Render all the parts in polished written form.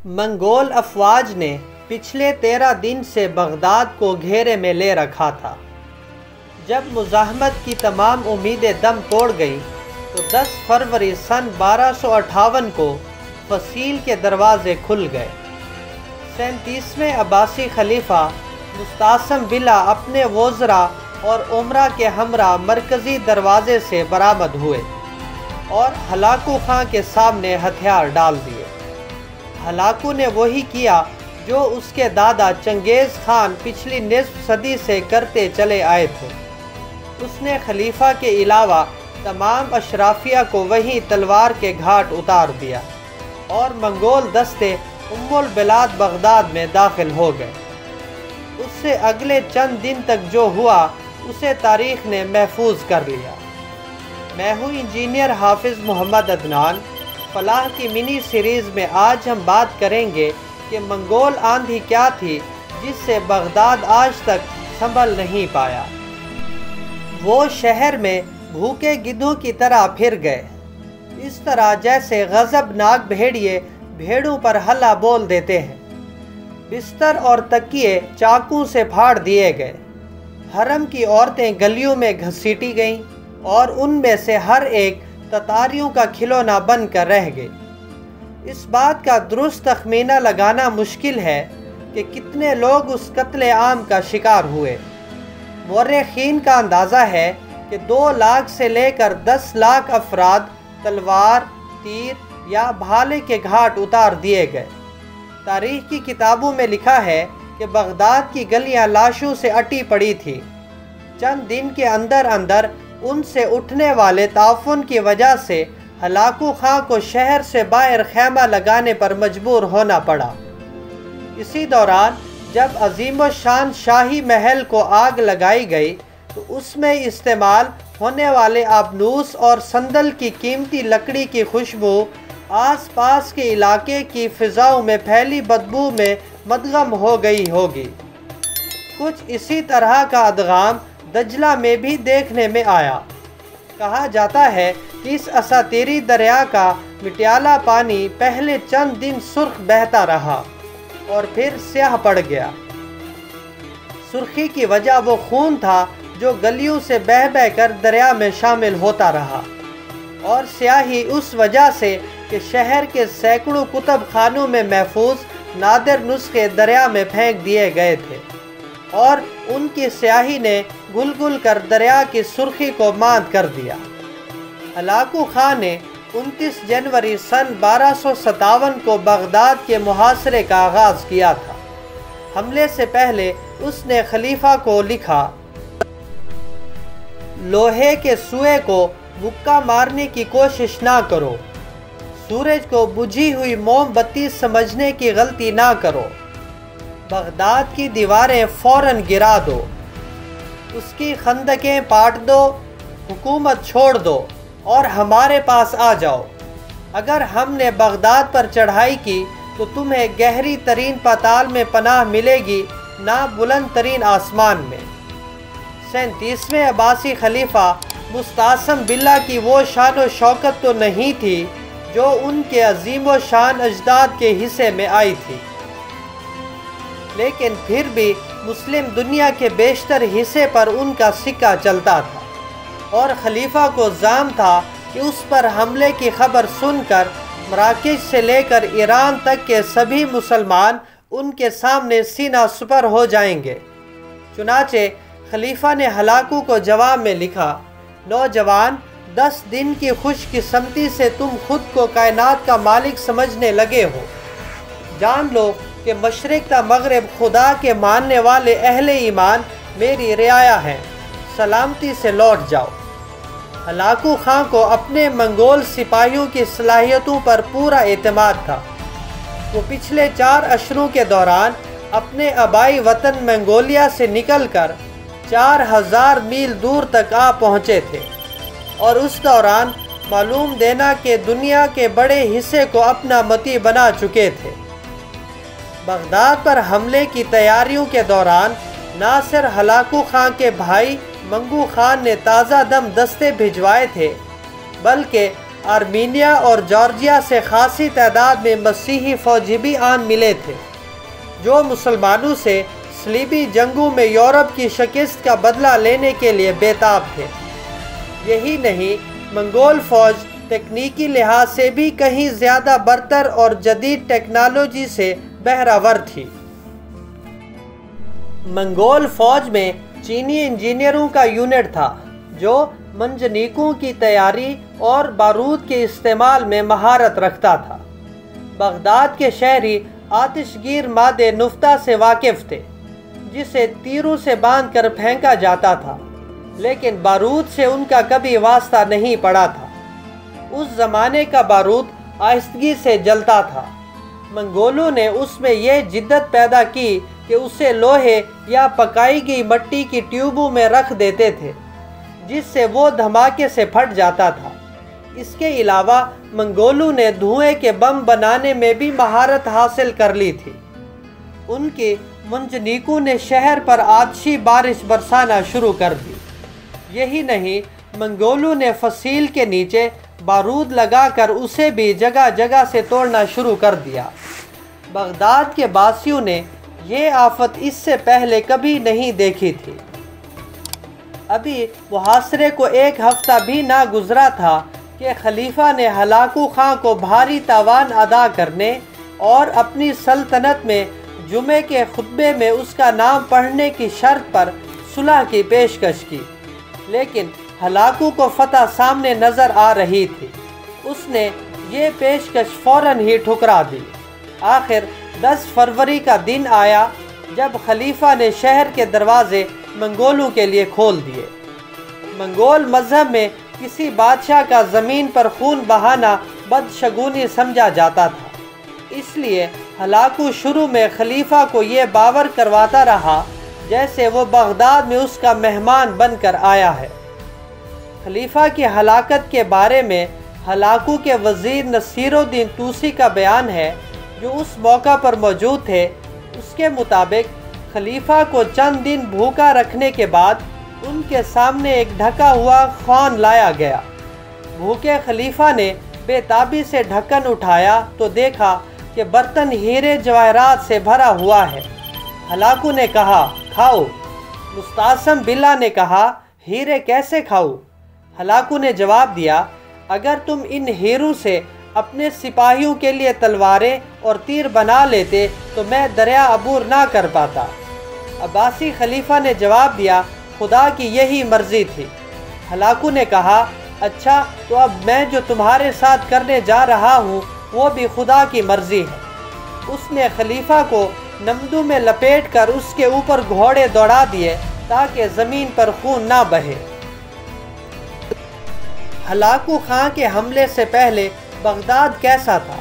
منگول افواج نے پچھلے 13 دن سے بغداد کو گھیرے میں لے رکھا تھا۔ جب مزاحمت کی تمام امیدیں دم توڑ گئیں تو 10 فروری سن 1258 کو فصیل کے دروازے کھل گئے۔ 37ویں عباسی خلیفہ مستعصم باللہ اپنے وزراء اور امراء کے ہمراہ مرکزی دروازے سے برآمد ہوئے اور ہلاکو خان کے سامنے ہتھیار ڈال دیے۔ ہلاکو نے وہی کیا جو اس کے دادا چنگیز خان پچھلی نصف صدی سے کرتے چلے آئے تھے۔ اس نے خلیفہ کے علاوہ تمام اشرافیہ کو وہیں تلوار کے گھاٹ اتار دیا اور منگول دستے ام البلاد بغداد میں داخل ہو گئے۔ اس سے اگلے چند دن تک جو ہوا اسے تاریخ نے محفوظ کر لیا۔ میں ہوں انجینئر حافظ محمد عدنان۔ فلاح کی منی سیریز میں آج ہم بات کریں گے کہ منگول آندھی کیا تھی جس سے بغداد آج تک سنبھل نہیں پایا۔ وہ شہر میں بھوکے گدھوں کی طرح پھر گئے، اس طرح جیسے غضبناک بھیڑیے بھیڑوں پر ہلا بول دیتے ہیں۔ بستر اور تکیے چاقو سے پھاڑ دیے گئے، حرم کی عورتیں گلیوں میں گھسیٹی گئیں اور ان میں سے ہر ایک تتاریوں کا کھلونا بن کر رہ گئی۔ اس بات کا درست تخمینہ لگانا مشکل ہے کہ کتنے لوگ اس قتل عام کا شکار ہوئے۔ مورخین کا اندازہ ہے کہ 2 لاکھ سے لے کر 10 لاکھ افراد تلوار، تیر یا بھالے کے گھاٹ اتار دیے گئے۔ تاریخ کی کتابوں میں لکھا ہے کہ بغداد کی گلیاں لاشوں سے اٹی پڑی تھیں۔ چند دن کے اندر اندر ان سے اٹھنے والے تعفن کی وجہ سے ہلاکو خان کو شہر سے باہر خیمہ لگانے پر مجبور ہونا پڑا۔ اسی دوران جب عظیم الشان شاہی محل کو آگ لگائی گئی تو اس میں استعمال ہونے والے آبنوس اور صندل کی قیمتی لکڑی کی خوشبو آس پاس کے علاقے کی فضاؤں میں پھیلی بدبو میں مدغم ہو گئی ہوگی۔ کچھ اسی طرح کا ادغام دجلہ میں بھی دیکھنے میں آیا۔ کہا جاتا ہے کہ اس اساطیری دریا کا مٹیالہ پانی پہلے چند دن سرخ بہتا رہا اور پھر سیاہ پڑ گیا۔ سرخی کی وجہ وہ خون تھا جو گلیوں سے بہہ بہہ کر دریا میں شامل ہوتا رہا، اور سیاہی اس وجہ سے کہ شہر کے سینکڑوں کتب خانوں میں محفوظ نادر نسخے دریا میں پھینک دیے گئے تھے اور ان کی سیاہی نے گل گل کر دریا کی سرخی کو ماند کر دیا۔ ہلاکو خان نے 29 جنوری سن 1257 کو بغداد کے محاصرے کا آغاز کیا تھا۔ حملے سے پہلے اس نے خلیفہ کو لکھا، لوہے کے سوئے کو مکہ مارنے کی کوشش نہ کرو، سورج کو بجھی ہوئی موم بتی سمجھنے کی غلطی نہ کرو، بغداد کی دیواریں فوراً گرا دو، اس کی خندقیں پاٹ دو، حکومت چھوڑ دو اور ہمارے پاس آ جاؤ۔ اگر ہم نے بغداد پر چڑھائی کی تو تمہیں گہری ترین پاتال میں پناہ ملے گی، نہ بلند ترین آسمان میں۔ 37ویں عباسی خلیفہ مستعصم باللہ کی وہ شان و شوکت تو نہیں تھی جو ان کے عظیم و شان اجداد کے حصے میں آئی تھی، لیکن پھر بھی مسلم دنیا کے بیشتر حصے پر ان کا سکہ چلتا تھا، اور خلیفہ کو زعم تھا کہ اس پر حملے کی خبر سن کر مراکش سے لے کر ایران تک کے سبھی مسلمان ان کے سامنے سینہ سپر ہو جائیں گے۔ چنانچہ خلیفہ نے ہلاکو کو جواب میں لکھا، نوجوان، 10 دن کی خوش قسمتی سے تم خود کو کائنات کا مالک سمجھنے لگے ہو۔ جان لو کہ مشرق تا مغرب خدا کے ماننے والے اہل ایمان میری رعایا ہیں، سلامتی سے لوٹ جاؤ۔ ہلاکو خان کو اپنے منگول سپاہیوں کی صلاحیتوں پر پورا اعتماد تھا۔ وہ پچھلے 4 اشروں کے دوران اپنے آبائی وطن منگولیا سے نکل کر 4000 میل دور تک آ پہنچے تھے، اور اس دوران معلوم دینا کہ دنیا کے بڑے حصے کو اپنا متی بنا چکے تھے۔ بغداد پر حملے کی تیاریوں کے دوران ناصر ہلاکو خان کے بھائی منگو خان نے تازہ دم دستے بھجوائے تھے، بلکہ آرمینیا اور جارجیا سے خاصی تعداد میں مسیحی فوجی بھی آن ملے تھے، جو مسلمانوں سے صلیبی جنگوں میں یورپ کی شکست کا بدلہ لینے کے لیے بیتاب تھے۔ یہی نہیں، منگول فوج تکنیکی لحاظ سے بھی کہیں زیادہ برتر اور جدید ٹیکنالوجی سے بہرہ ور تھی۔ منگول فوج میں چینی انجینئروں کا یونٹ تھا جو منجنیقوں کی تیاری اور بارود کے استعمال میں مہارت رکھتا تھا۔ بغداد کے شہری آتش گیر مادے نفتہ سے واقف تھے، جسے تیروں سے باندھ کر پھینکا جاتا تھا، لیکن بارود سے ان کا کبھی واسطہ نہیں پڑا تھا۔ اس زمانے کا بارود آہستگی سے جلتا تھا۔ منگولوں نے اس میں یہ جدت پیدا کی کہ اسے لوہے یا پکائی گئی مٹی کی ٹیوبوں میں رکھ دیتے تھے، جس سے وہ دھماکے سے پھٹ جاتا تھا۔ اس کے علاوہ منگولوں نے دھوئیں کے بم بنانے میں بھی مہارت حاصل کر لی تھی۔ ان کے منجنیقوں نے شہر پر آتشی بارش برسانا شروع کر دی۔ یہی نہیں، منگولوں نے فصیل کے نیچے بارود لگا کر اسے بھی جگہ جگہ سے توڑنا شروع کر دیا۔ بغداد کے باسیوں نے یہ آفت اس سے پہلے کبھی نہیں دیکھی تھی۔ ابھی محاصرے کو ایک ہفتہ بھی نہ گزرا تھا کہ خلیفہ نے ہلاکو خان کو بھاری تاوان ادا کرنے اور اپنی سلطنت میں جمعے کے خطبے میں اس کا نام پڑھنے کی شرط پر صلح کی پیشکش کی، لیکن ہلاکو کو فتح سامنے نظر آ رہی تھی۔ اس نے یہ پیشکش فوراً ہی ٹھکرا دی۔ آخر 10 فروری کا دن آیا جب خلیفہ نے شہر کے دروازے منگولوں کے لیے کھول دیے۔ منگول مذہب میں کسی بادشاہ کا زمین پر خون بہانا بدشگونی سمجھا جاتا تھا، اس لیے ہلاکو شروع میں خلیفہ کو یہ باور کرواتا رہا جیسے وہ بغداد میں اس کا مہمان بن کر آیا ہے۔ خلیفہ کی ہلاکت کے بارے میں ہلاکو کے وزیر نصیر الدین توسی کا بیان ہے، جو اس موقع پر موجود تھے۔ اس کے مطابق خلیفہ کو چند دن بھوکا رکھنے کے بعد ان کے سامنے ایک ڈھکا ہوا خوان لایا گیا۔ بھوکے خلیفہ نے بے تابی سے ڈھکن اٹھایا تو دیکھا کہ برتن ہیرے جواہرات سے بھرا ہوا ہے۔ ہلاکو نے کہا، کھاؤ۔ مستعصم باللہ نے کہا، ہیرے کیسے کھاؤ؟ ہلاکو نے جواب دیا، اگر تم ان ہیروں سے اپنے سپاہیوں کے لیے تلواریں اور تیر بنا لیتے تو میں دریا عبور نہ کر پاتا۔ عباسی خلیفہ نے جواب دیا، خدا کی یہی مرضی تھی۔ ہلاکو نے کہا، اچھا تو اب میں جو تمہارے ساتھ کرنے جا رہا ہوں وہ بھی خدا کی مرضی ہے۔ اس نے خلیفہ کو نمدوں میں لپیٹ کر اس کے اوپر گھوڑے دوڑا دیے تاکہ زمین پر خون نہ بہے۔ ہلاکو خان کے حملے سے پہلے بغداد کیسا تھا؟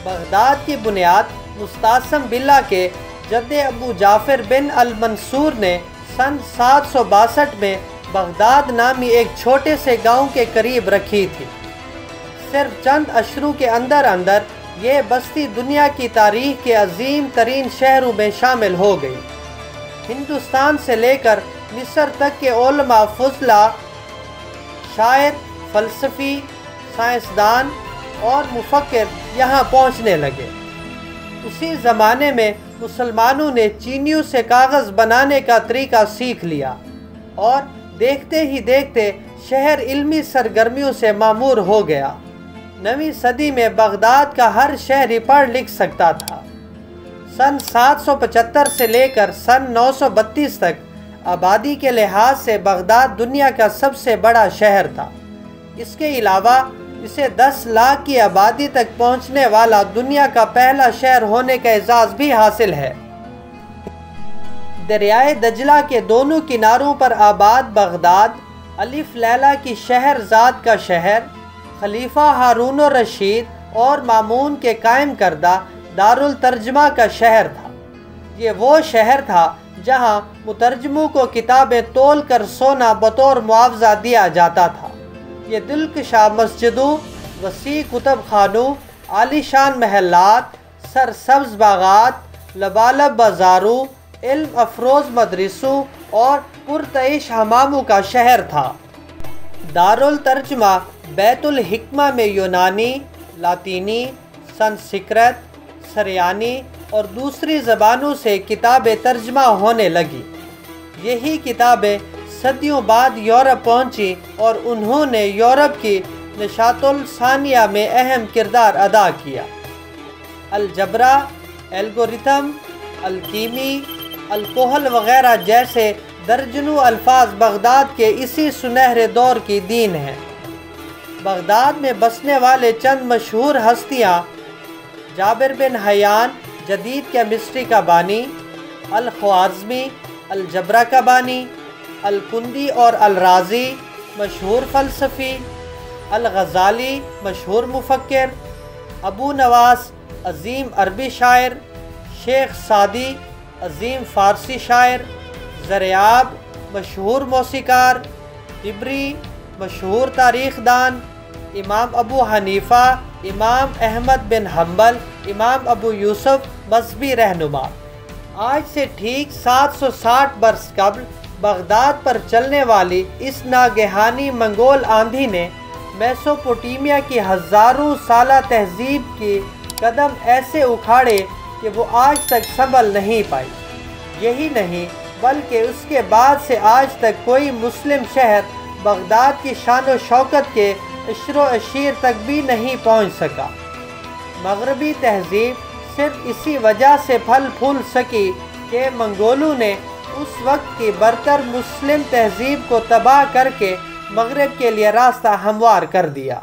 بغداد کی بنیاد مستعصم باللہ کے جد ابو جعفر بن المنصور نے سن 762 میں بغداد نامی ایک چھوٹے سے گاؤں کے قریب رکھی تھی۔ صرف چند اشروں کے اندر یہ بستی دنیا کی تاریخ کے عظیم ترین شہروں میں شامل ہو گئی۔ ہندوستان سے لے کر مصر تک کے علماء، فضلاء، شاعر، فلسفی، سائنسدان اور مفکر یہاں پہنچنے لگے۔ اسی زمانے میں مسلمانوں نے چینیوں سے کاغذ بنانے کا طریقہ سیکھ لیا اور دیکھتے ہی دیکھتے شہر علمی سرگرمیوں سے معمور ہو گیا۔ 9ویں صدی میں بغداد کا ہر شہری پڑھ لکھ سکتا تھا۔ سن 775 سے لے کر سن 932 تک آبادی کے لحاظ سے بغداد دنیا کا سب سے بڑا شہر تھا۔ اس کے علاوہ اسے 10 لاکھ کی آبادی تک پہنچنے والا دنیا کا پہلا شہر ہونے کا اعزاز بھی حاصل ہے۔ دریائے دجلہ کے دونوں کناروں پر آباد بغداد الف لیلہ کی شہر زاد کا شہر، خلیفہ ہارون الرشید اور مامون کے قائم کردہ دارالترجمہ کا شہر تھا۔ یہ وہ شہر تھا جہاں مترجموں کو کتابیں تول کر سونا بطور معاوضہ دیا جاتا تھا۔ یہ دلکشا مسجدوں، وسیع کتب خانوں، عالی شان محلات، سرسبز باغات، لبالب بازاروں، علم افروز مدرسوں اور پرتعیش حماموں کا شہر تھا۔ دارالترجمہ بیت الحکمہ میں یونانی، لاطینی، سنسکرت، سریانی اور دوسری زبانوں سے کتابیں ترجمہ ہونے لگیں۔ یہی کتابیں صدیوں بعد یورپ پہنچی اور انہوں نے یورپ کی نشاط الثانیہ میں اہم کردار ادا کیا۔ الجبرا، الگورتھم، الکیمی، الکحل وغیرہ جیسے درجنوں الفاظ بغداد کے اسی سنہرے دور کی دین ہیں۔ بغداد میں بسنے والے چند مشہور ہستیاں جابر بن حیان جدید کیمسٹری کا بانی، الخوارزمی الجبرا کا بانی، الکندی اور الرازی مشہور فلسفی، الغزالی مشہور مفکر، ابو نواس عظیم عربی شاعر، شیخ سعدی عظیم فارسی شاعر، زریاب مشہور موسیقار، طبری مشہور تاریخ دان، امام ابو حنیفہ، امام احمد بن حنبل، امام ابو یوسف مذہبی رہنما۔ آج سے ٹھیک 760 برس قبل بغداد پر چلنے والی اس ناگہانی منگول آندھی نے میسوپوٹیمیا کی ہزاروں سالہ تہذیب کی قدم ایسے اکھاڑے کہ وہ آج تک سنبھل نہیں پائی۔ یہی نہیں بلکہ اس کے بعد سے آج تک کوئی مسلم شہر بغداد کی شان و شوکت کے عشر و عشیر تک بھی نہیں پہنچ سکا۔ مغربی تہذیب صرف اسی وجہ سے پھل پھول سکی کہ منگولوں نے اس وقت کی برتر مسلم تہذیب کو تباہ کر کے مغرب کے لیے راستہ ہموار کر دیا۔